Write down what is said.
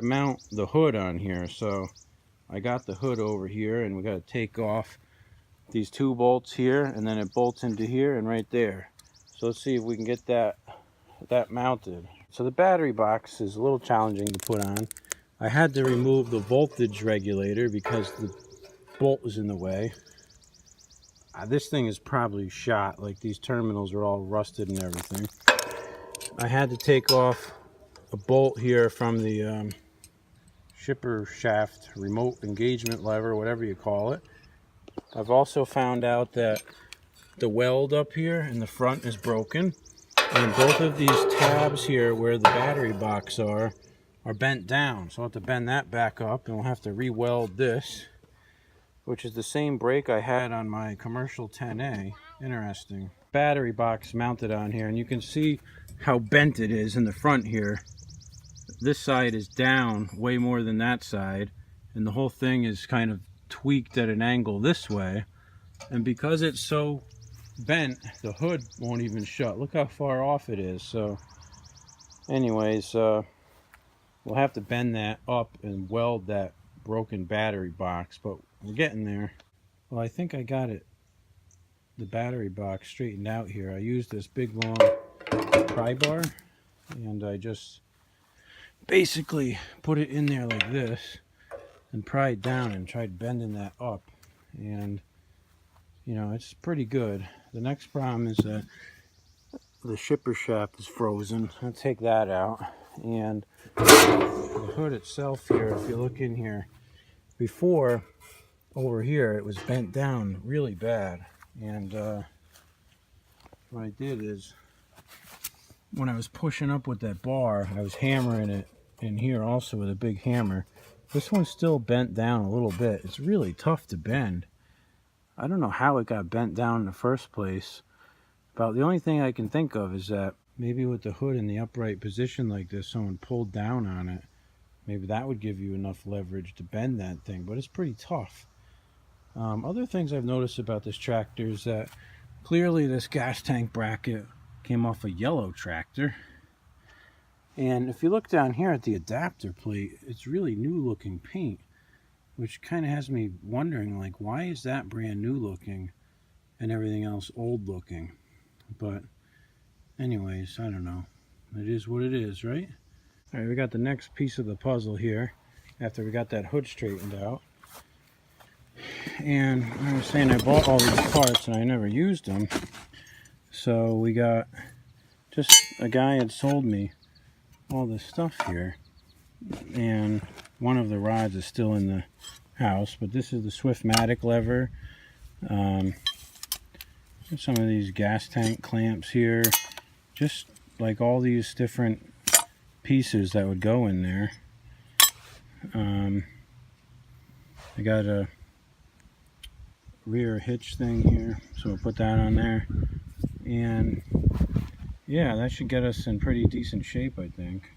mount the hood on here. So I got the hood over here, and we got to take off these 2 bolts here, and then it bolts into here and right there. So let's see if we can get that mounted. So the battery box is a little challenging to put on. I had to remove the voltage regulator because the bolt was in the way. This thing is probably shot, like these terminals are all rusted and everything. I had to take off a bolt here from the shipper shaft remote engagement lever, whatever you call it. I've also found out that the weld up here in the front is broken, and both of these tabs here where the battery box are bent down. So I'll have to bend that back up, and we'll have to re-weld this, which is the same brake I had on my commercial 10A. Interesting. Battery box mounted on here, and you can see how bent it is in the front here. This side is down way more than that side, and the whole thing is kind of tweaked at an angle this way. And because it's so bent, the hood won't even shut. Look how far off it is. So anyways, we'll have to bend that up and weld that broken battery box, but we're getting there. Well, I think I got it, the battery box, straightened out here. I used this big long pry bar, and I just basically put it in there like this and pried down and tried bending that up, and you know, it's pretty good. The next problem is that the shipper shaft is frozen. I'll take that out. And the hood itself here, if you look in here, before over here it was bent down really bad. And what I did is, when I was pushing up with that bar, I was hammering it in here also with a big hammer. This one's still bent down a little bit. It's really tough to bend. I don't know how it got bent down in the first place. About the only thing I can think of is that maybe with the hood in the upright position like this, someone pulled down on it. Maybe that would give you enough leverage to bend that thing, but it's pretty tough. Other things I've noticed about this tractor is that clearly this gas tank bracket came off a yellow tractor. And if you look down here at the adapter plate, it's really new looking paint, which kind of has me wondering, like, why is that brand new looking and everything else old looking? But anyways, I don't know. It is what it is, right? All right, we got the next piece of the puzzle here after we got that hood straightened out. And I was saying I bought all these parts and I never used them. So we got, just a guy had sold me all this stuff here. And one of the rods is still in the house, but this is the Swiftmatic lever. Some of these gas tank clamps here, just like all these different pieces that would go in there. I got a rear hitch thing here, so we'll put that on there, and yeah, that should get us in pretty decent shape, I think.